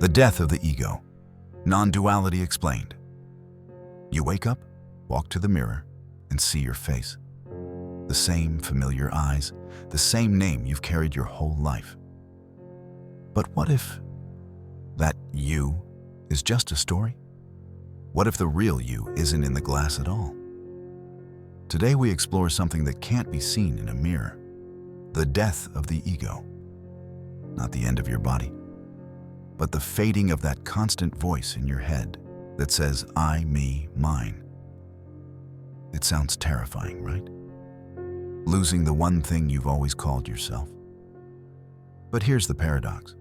The death of the ego. Non-duality explained. You wake up, walk to the mirror, and see your face. The same familiar eyes, the same name you've carried your whole life. But what if that you is just a story? What if the real you isn't in the glass at all? Today we explore something that can't be seen in a mirror. The death of the ego. Not the end of your body, but the fading of that constant voice in your head that says, I, me, mine. It sounds terrifying, right? Losing the one thing you've always called yourself. But here's the paradox.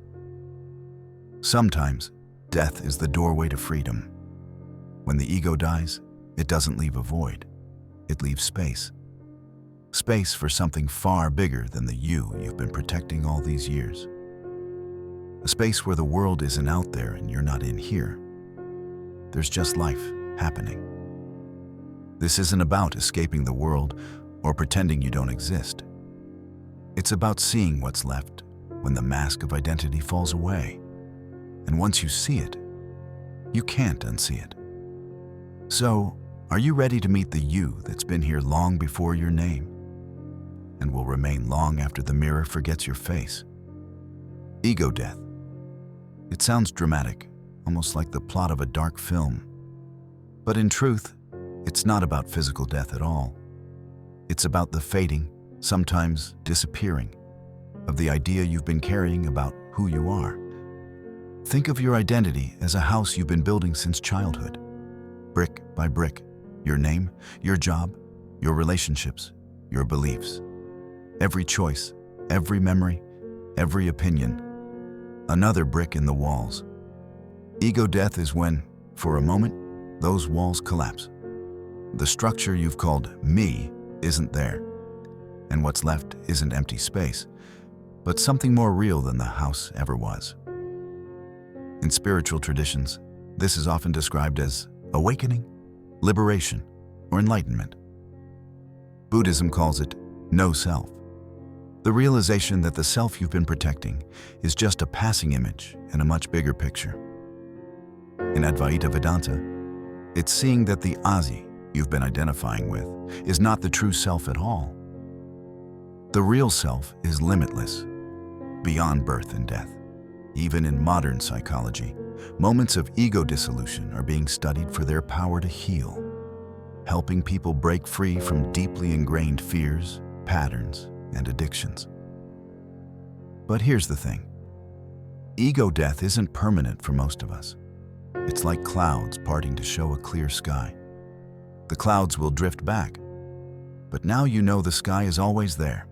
Sometimes, death is the doorway to freedom. When the ego dies, it doesn't leave a void. It leaves space. Space for something far bigger than the you you've been protecting all these years. A space where the world isn't out there and you're not in here. There's just life happening. This isn't about escaping the world or pretending you don't exist. It's about seeing what's left when the mask of identity falls away. And once you see it, you can't unsee it. So, are you ready to meet the you that's been here long before your name and will remain long after the mirror forgets your face? Ego death. It sounds dramatic, almost like the plot of a dark film. But in truth, it's not about physical death at all. It's about the fading, sometimes disappearing, of the idea you've been carrying about who you are. Think of your identity as a house you've been building since childhood. Brick by brick, your name, your job, your relationships, your beliefs. Every choice, every memory, every opinion. Another brick in the walls. Ego death is when, for a moment, those walls collapse. The structure you've called me isn't there, and what's left isn't empty space, but something more real than the house ever was. In spiritual traditions, this is often described as awakening, liberation, or enlightenment. Buddhism calls it no self. The realization that the self you've been protecting is just a passing image in a much bigger picture. In Advaita Vedanta, it's seeing that the Asi you've been identifying with is not the true self at all. The real self is limitless, beyond birth and death. Even in modern psychology, moments of ego dissolution are being studied for their power to heal, helping people break free from deeply ingrained fears, patterns, and addictions. But here's the thing. Ego death isn't permanent for most of us. It's like clouds parting to show a clear sky. The clouds will drift back, but now you know the sky is always there.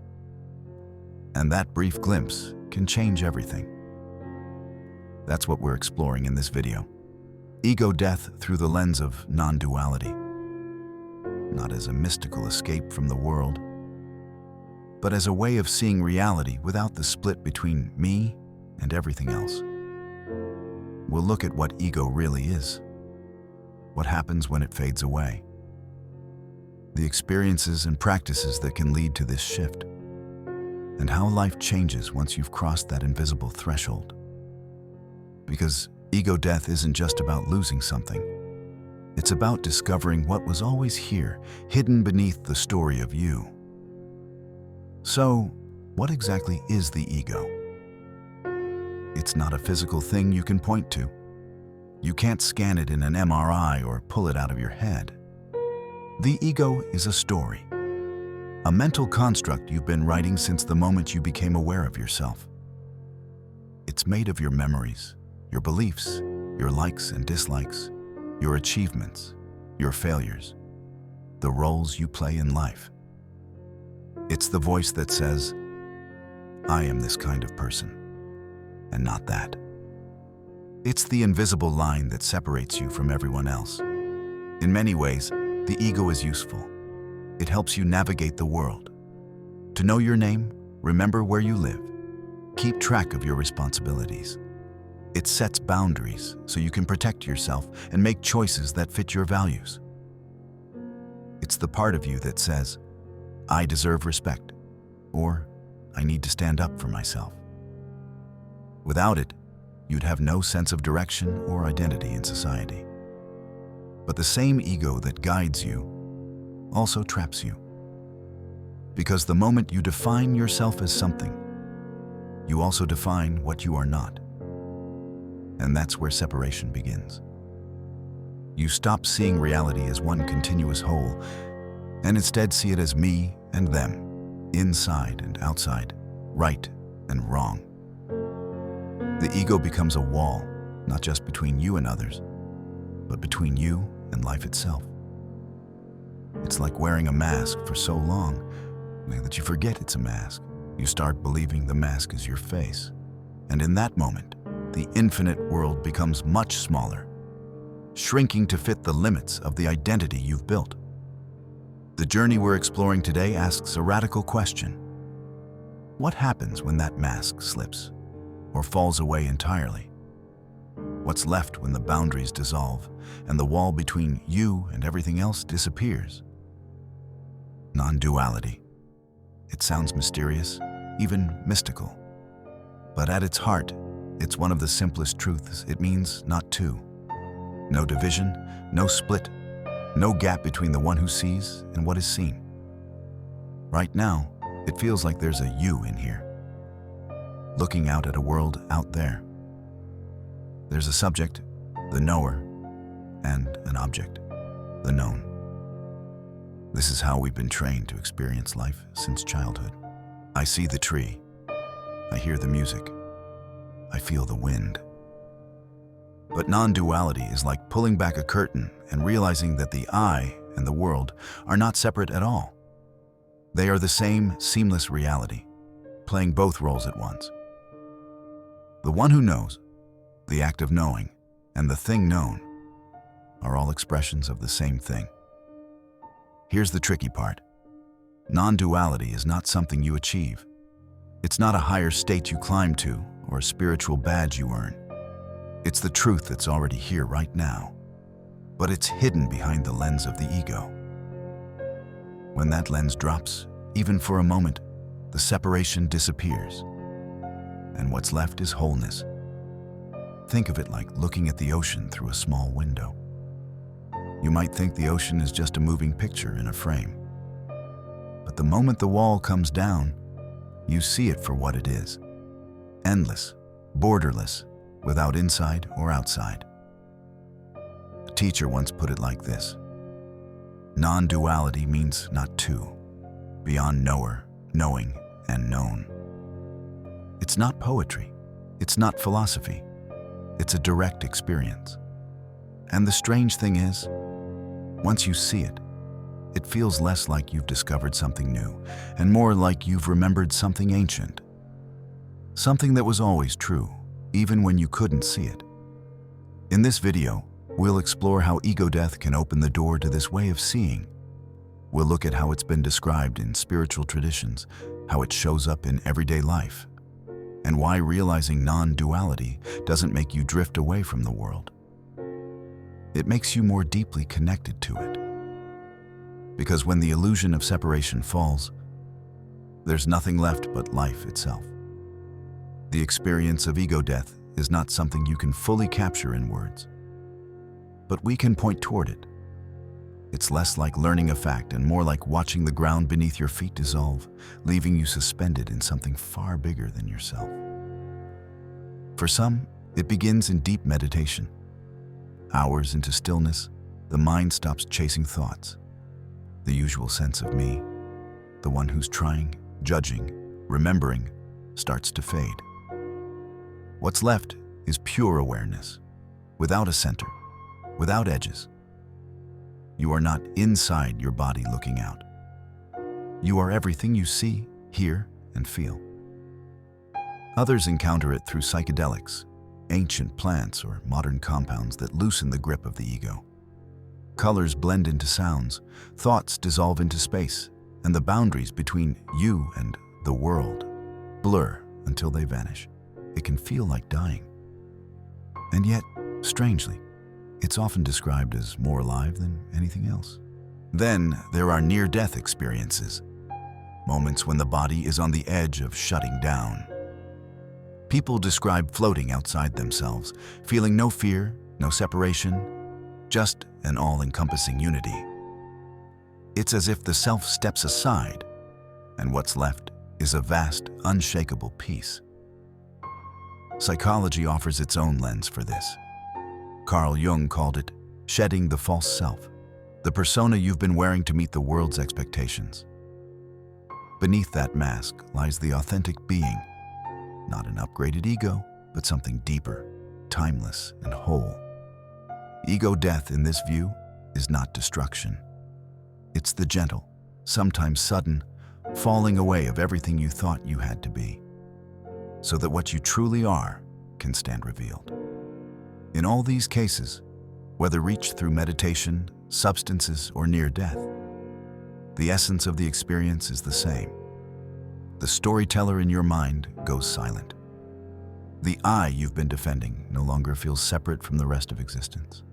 And that brief glimpse can change everything. That's what we're exploring in this video. Ego death through the lens of non-duality. Not as a mystical escape from the world, but as a way of seeing reality without the split between me and everything else. We'll look at what ego really is, what happens when it fades away, the experiences and practices that can lead to this shift, and how life changes once you've crossed that invisible threshold. Because ego death isn't just about losing something. It's about discovering what was always here, hidden beneath the story of you. So, what exactly is the ego? It's not a physical thing you can point to. You can't scan it in an MRI or pull it out of your head. The ego is a story, a mental construct you've been writing since the moment you became aware of yourself. It's made of your memories, your beliefs, your likes and dislikes, your achievements, your failures, the roles you play in life. It's the voice that says, I am this kind of person, and not that. It's the invisible line that separates you from everyone else. In many ways, the ego is useful. It helps you navigate the world. To know your name, remember where you live, keep track of your responsibilities. It sets boundaries so you can protect yourself and make choices that fit your values. It's the part of you that says, I deserve respect, or I need to stand up for myself. Without it, you'd have no sense of direction or identity in society. But the same ego that guides you also traps you. Because the moment you define yourself as something, you also define what you are not. And that's where separation begins. You stop seeing reality as one continuous whole, and instead see it as me and them, inside and outside, right and wrong. The ego becomes a wall, not just between you and others, but between you and life itself. It's like wearing a mask for so long that you forget it's a mask. You start believing the mask is your face. And in that moment, the infinite world becomes much smaller, shrinking to fit the limits of the identity you've built. The journey we're exploring today asks a radical question. What happens when that mask slips or falls away entirely? What's left when the boundaries dissolve and the wall between you and everything else disappears? Non-duality. It sounds mysterious, even mystical. But at its heart, it's one of the simplest truths. It means not two. No division, no split, no gap between the one who sees and what is seen. Right now, it feels like there's a you in here, looking out at a world out there. There's a subject, the knower, and an object, the known. This is how we've been trained to experience life since childhood. I see the tree. I hear the music. I feel the wind. But non-duality is like pulling back a curtain and realizing that the I and the world are not separate at all. They are the same seamless reality, playing both roles at once. The one who knows, the act of knowing, and the thing known are all expressions of the same thing. Here's the tricky part. Non-duality is not something you achieve. It's not a higher state you climb to or a spiritual badge you earn. It's the truth that's already here right now, but it's hidden behind the lens of the ego. When that lens drops, even for a moment, the separation disappears, and what's left is wholeness. Think of it like looking at the ocean through a small window. You might think the ocean is just a moving picture in a frame, but the moment the wall comes down, you see it for what it is. Endless, borderless, without inside or outside. A teacher once put it like this: non-duality means not two, beyond knower, knowing, and known. It's not poetry. It's not philosophy. It's a direct experience. And the strange thing is, once you see it, it feels less like you've discovered something new and more like you've remembered something ancient. Something that was always true, even when you couldn't see it. In this video, we'll explore how ego death can open the door to this way of seeing. We'll look at how it's been described in spiritual traditions, how it shows up in everyday life, and why realizing non-duality doesn't make you drift away from the world. It makes you more deeply connected to it. Because when the illusion of separation falls, there's nothing left but life itself. The experience of ego death is not something you can fully capture in words, but we can point toward it. It's less like learning a fact and more like watching the ground beneath your feet dissolve, leaving you suspended in something far bigger than yourself. For some, it begins in deep meditation. Hours into stillness, the mind stops chasing thoughts. The usual sense of me, the one who's trying, judging, remembering, starts to fade. What's left is pure awareness, without a center, without edges. You are not inside your body looking out. You are everything you see, hear, and feel. Others encounter it through psychedelics, ancient plants, or modern compounds that loosen the grip of the ego. Colors blend into sounds, thoughts dissolve into space, and the boundaries between you and the world blur until they vanish. It can feel like dying. And yet, strangely, it's often described as more alive than anything else. Then there are near-death experiences, moments when the body is on the edge of shutting down. People describe floating outside themselves, feeling no fear, no separation, just an all-encompassing unity. It's as if the self steps aside, and what's left is a vast, unshakable peace. Psychology offers its own lens for this. Carl Jung called it shedding the false self, the persona you've been wearing to meet the world's expectations. Beneath that mask lies the authentic being, not an upgraded ego, but something deeper, timeless, and whole. Ego death in this view is not destruction. It's the gentle, sometimes sudden, falling away of everything you thought you had to be, so that what you truly are can stand revealed. In all these cases, whether reached through meditation, substances, or near death, the essence of the experience is the same. The storyteller in your mind goes silent. The I you've been defending no longer feels separate from the rest of existence.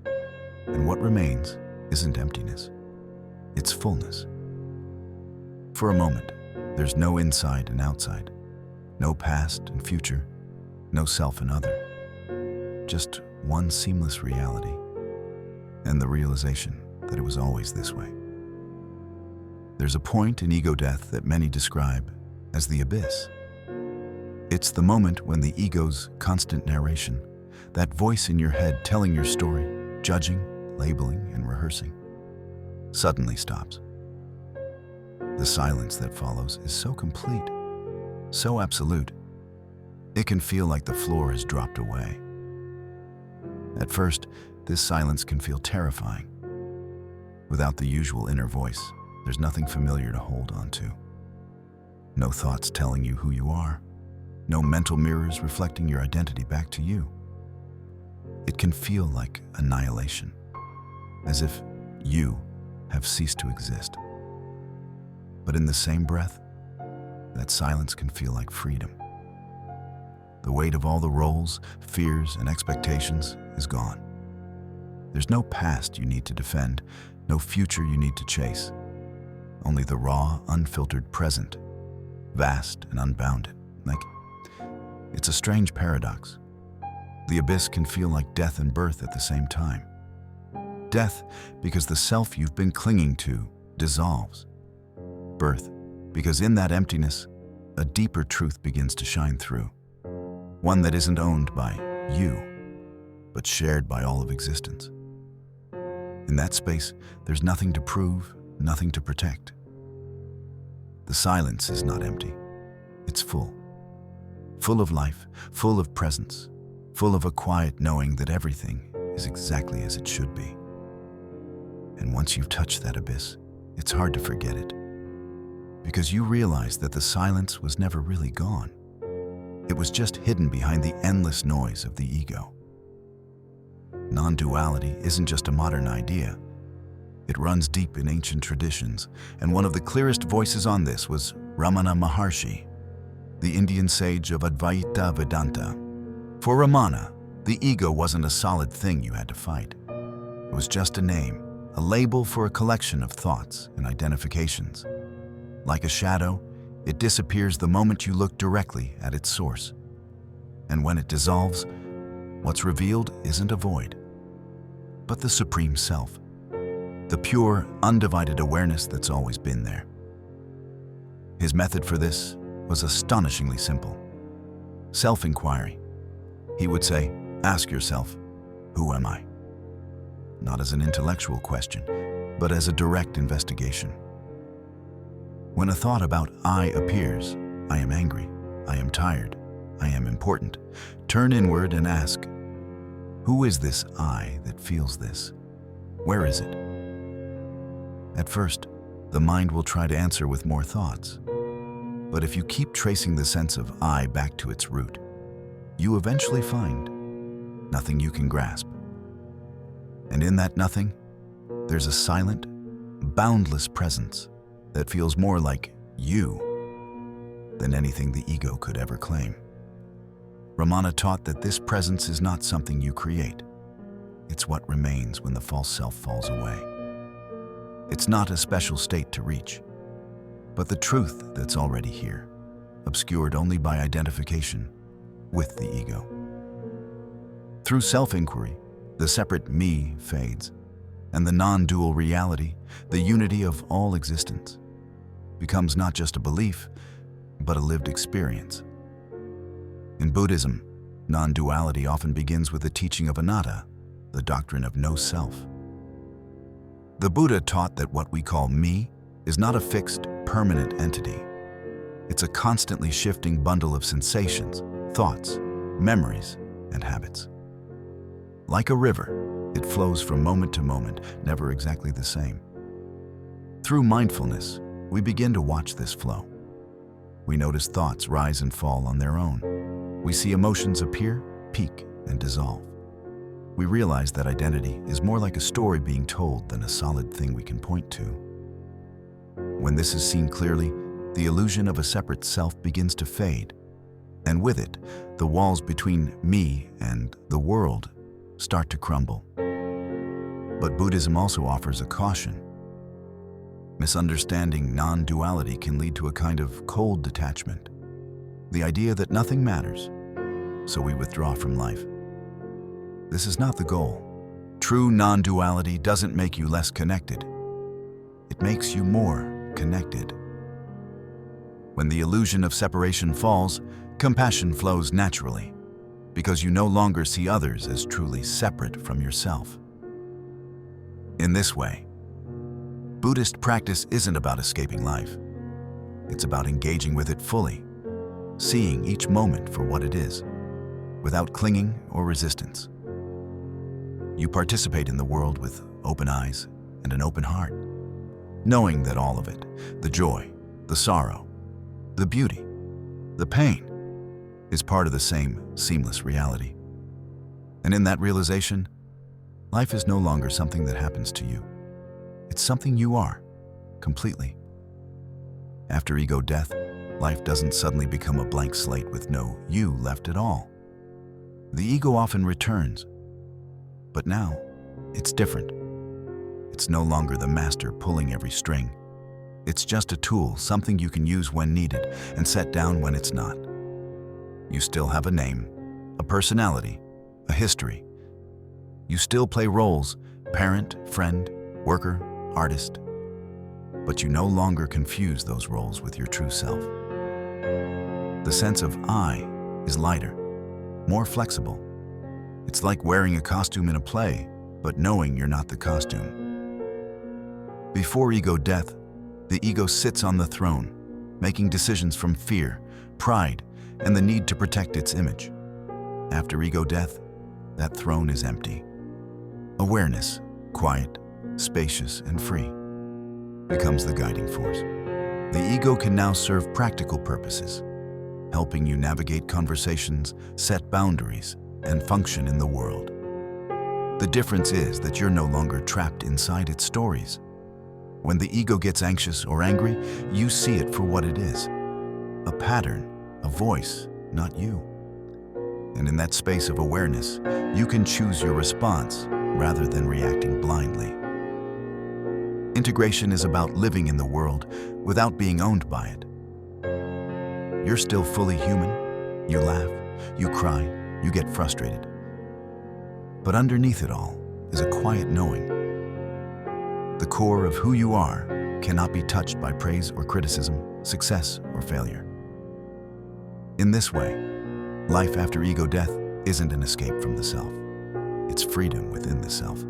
And what remains isn't emptiness, it's fullness. For a moment, there's no inside and outside, no past and future, no self and other. Just one seamless reality, and the realization that it was always this way. There's a point in ego death that many describe as the abyss. It's the moment when the ego's constant narration, that voice in your head telling your story, judging, labeling, and rehearsing, suddenly stops. The silence that follows is so complete, so absolute, it can feel like the floor has dropped away. At first, this silence can feel terrifying. Without the usual inner voice, there's nothing familiar to hold on to. No thoughts telling you who you are, no mental mirrors reflecting your identity back to you. It can feel like annihilation, as if you have ceased to exist. But in the same breath, that silence can feel like freedom. The weight of all the roles, fears, and expectations is gone. There's no past you need to defend, no future you need to chase. Only the raw, unfiltered present, vast and unbounded. It's a strange paradox. The abyss can feel like death and birth at the same time. Death because the self you've been clinging to dissolves. Birth because in that emptiness, a deeper truth begins to shine through. One that isn't owned by you, but shared by all of existence. In that space, there's nothing to prove, nothing to protect. The silence is not empty. It's full. Full of life, full of presence, full of a quiet knowing that everything is exactly as it should be. And once you've touched that abyss, it's hard to forget it. Because you realize that the silence was never really gone. It was just hidden behind the endless noise of the ego. Non-duality isn't just a modern idea. It runs deep in ancient traditions, and one of the clearest voices on this was Ramana Maharshi, the Indian sage of Advaita Vedanta. For Ramana, the ego wasn't a solid thing you had to fight. It was just a name, a label for a collection of thoughts and identifications. Like a shadow, it disappears the moment you look directly at its source. And when it dissolves, what's revealed isn't a void, but the supreme self, the pure, undivided awareness that's always been there. His method for this was astonishingly simple. Self-inquiry. He would say, ask yourself, who am I? Not as an intellectual question, but as a direct investigation. When a thought about I appears, I am angry, I am tired, I am important, turn inward and ask, who is this I that feels this? Where is it? At first, the mind will try to answer with more thoughts. But if you keep tracing the sense of I back to its root, you eventually find nothing you can grasp. And in that nothing, there's a silent, boundless presence that feels more like you than anything the ego could ever claim. Ramana taught that this presence is not something you create. It's what remains when the false self falls away. It's not a special state to reach, but the truth that's already here, obscured only by identification, with the ego. Through self-inquiry, the separate me fades, and the non-dual reality, the unity of all existence, becomes not just a belief, but a lived experience. In Buddhism, non-duality often begins with the teaching of anatta, the doctrine of no self. The Buddha taught that what we call me is not a fixed, permanent entity. It's a constantly shifting bundle of sensations, thoughts, memories, and habits. Like a river, it flows from moment to moment, never exactly the same. Through mindfulness, we begin to watch this flow. We notice thoughts rise and fall on their own. We see emotions appear, peak, and dissolve. We realize that identity is more like a story being told than a solid thing we can point to. When this is seen clearly, the illusion of a separate self begins to fade, and with it, the walls between me and the world start to crumble. But Buddhism also offers a caution. Misunderstanding non-duality can lead to a kind of cold detachment, the idea that nothing matters, so we withdraw from life. This is not the goal. True non-duality doesn't make you less connected. It makes you more connected. When the illusion of separation falls, compassion flows naturally, because you no longer see others as truly separate from yourself. In this way, Buddhist practice isn't about escaping life. It's about engaging with it fully, seeing each moment for what it is, without clinging or resistance. You participate in the world with open eyes and an open heart, knowing that all of it, the joy, the sorrow, the beauty, the pain, is part of the same seamless reality. And in that realization, life is no longer something that happens to you. It's something you are, completely. After ego death, life doesn't suddenly become a blank slate with no you left at all. The ego often returns, but now it's different. It's no longer the master pulling every string. It's just a tool, something you can use when needed and set down when it's not. You still have a name, a personality, a history. You still play roles, parent, friend, worker, artist. But you no longer confuse those roles with your true self. The sense of I is lighter, more flexible. It's like wearing a costume in a play, but knowing you're not the costume. Before ego death, the ego sits on the throne, making decisions from fear, pride, and the need to protect its image. After ego death, that throne is empty. Awareness, quiet, spacious, and free, becomes the guiding force. The ego can now serve practical purposes, helping you navigate conversations, set boundaries, and function in the world. The difference is that you're no longer trapped inside its stories. When the ego gets anxious or angry, you see it for what it is. A pattern, a voice, not you. And in that space of awareness, you can choose your response rather than reacting blindly. Integration is about living in the world without being owned by it. You're still fully human. You laugh, you cry, you get frustrated. But underneath it all is a quiet knowing. The core of who you are cannot be touched by praise or criticism, success or failure. In this way, life after ego death isn't an escape from the self. It's freedom within the self,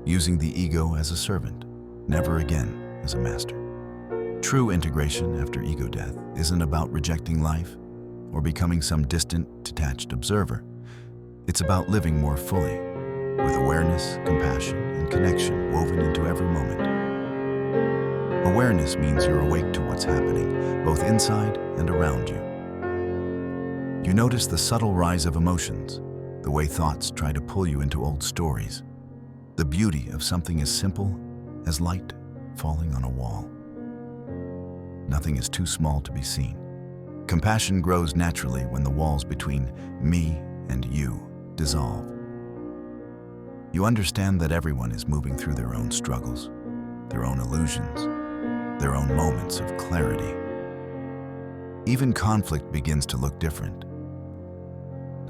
using the ego as a servant, never again as a master. True integration after ego death isn't about rejecting life or becoming some distant, detached observer. It's about living more fully, with awareness, compassion, and connection woven into every moment. Awareness means you're awake to what's happening, both inside and around you. You notice the subtle rise of emotions, the way thoughts try to pull you into old stories, the beauty of something as simple as light falling on a wall. Nothing is too small to be seen. Compassion grows naturally when the walls between me and you dissolve. You understand that everyone is moving through their own struggles, their own illusions, their own moments of clarity. Even conflict begins to look different.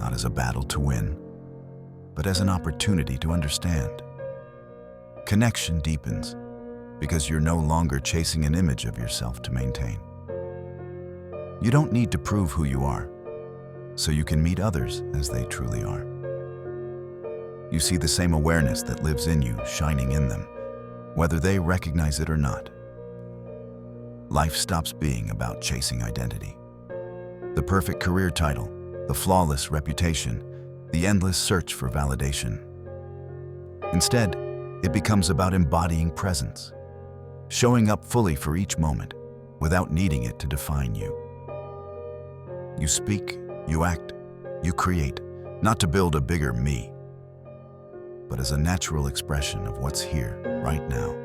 not as a battle to win, but as an opportunity to understand. Connection deepens because you're no longer chasing an image of yourself to maintain. You don't need to prove who you are, so you can meet others as they truly are. You see the same awareness that lives in you shining in them, whether they recognize it or not. Life stops being about chasing identity. The perfect career title, the flawless reputation, the endless search for validation. Instead, it becomes about embodying presence, showing up fully for each moment without needing it to define you. You speak, you act, you create, not to build a bigger me, but as a natural expression of what's here, right now.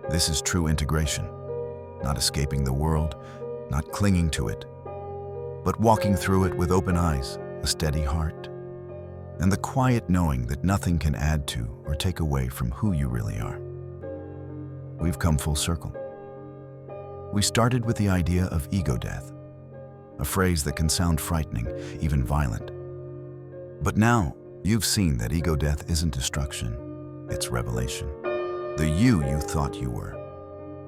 This is true integration, not escaping the world, not clinging to it, but walking through it with open eyes, a steady heart, and the quiet knowing that nothing can add to or take away from who you really are. We've come full circle. We started with the idea of ego death, a phrase that can sound frightening, even violent. But now, you've seen that ego death isn't destruction, it's revelation. The you thought you were,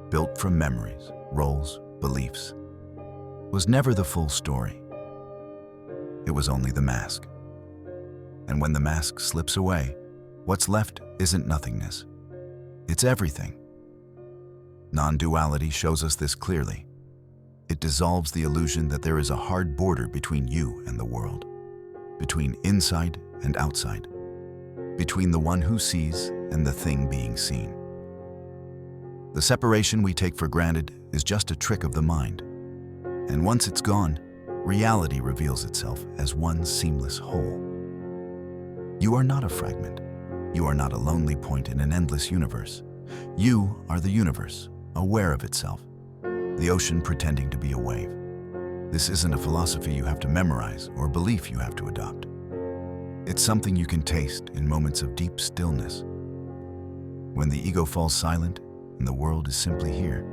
built from memories, roles, beliefs, was never the full story. It was only the mask. And when the mask slips away, what's left isn't nothingness. It's everything. Non-duality shows us this clearly. It dissolves the illusion that there is a hard border between you and the world, between inside and outside, between the one who sees and the thing being seen. The separation we take for granted is just a trick of the mind. And once it's gone, reality reveals itself as one seamless whole. You are not a fragment. You are not a lonely point in an endless universe. You are the universe, aware of itself, the ocean pretending to be a wave. This isn't a philosophy you have to memorize or a belief you have to adopt. It's something you can taste in moments of deep stillness. When the ego falls silent and the world is simply here.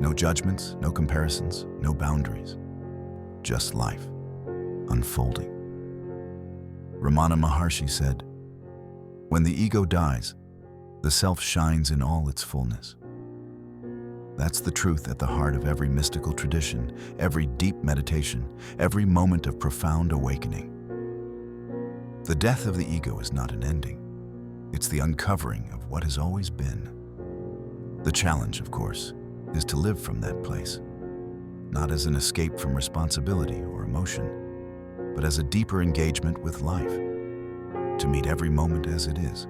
No judgments, no comparisons, no boundaries. Just life, unfolding. Ramana Maharshi said, "When the ego dies, the self shines in all its fullness." That's the truth at the heart of every mystical tradition, every deep meditation, every moment of profound awakening. The death of the ego is not an ending. It's the uncovering of what has always been. The challenge, of course, is to live from that place, not as an escape from responsibility or emotion, but as a deeper engagement with life, to meet every moment as it is,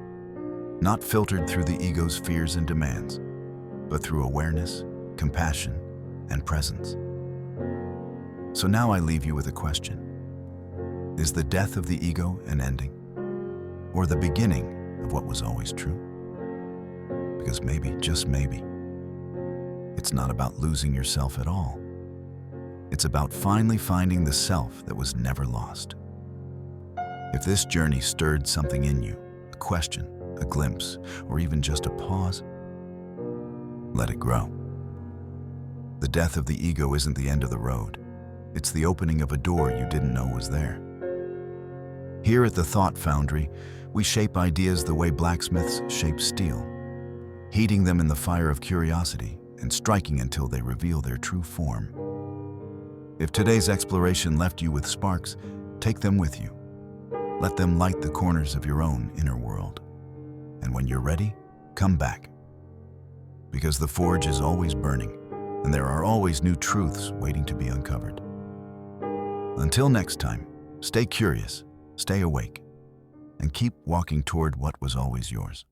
not filtered through the ego's fears and demands, but through awareness, compassion, and presence. So now I leave you with a question. Is the death of the ego an ending, or the beginning of what was always true? Because maybe, just maybe, it's not about losing yourself at all. It's about finally finding the self that was never lost. If this journey stirred something in you, a question, a glimpse, or even just a pause, let it grow. The death of the ego isn't the end of the road. It's the opening of a door you didn't know was there. Here at the Thought Foundry, we shape ideas the way blacksmiths shape steel, heating them in the fire of curiosity and striking until they reveal their true form. If today's exploration left you with sparks, take them with you. Let them light the corners of your own inner world. And when you're ready, come back. Because the forge is always burning, and there are always new truths waiting to be uncovered. Until next time, stay curious, stay awake, and keep walking toward what was always yours.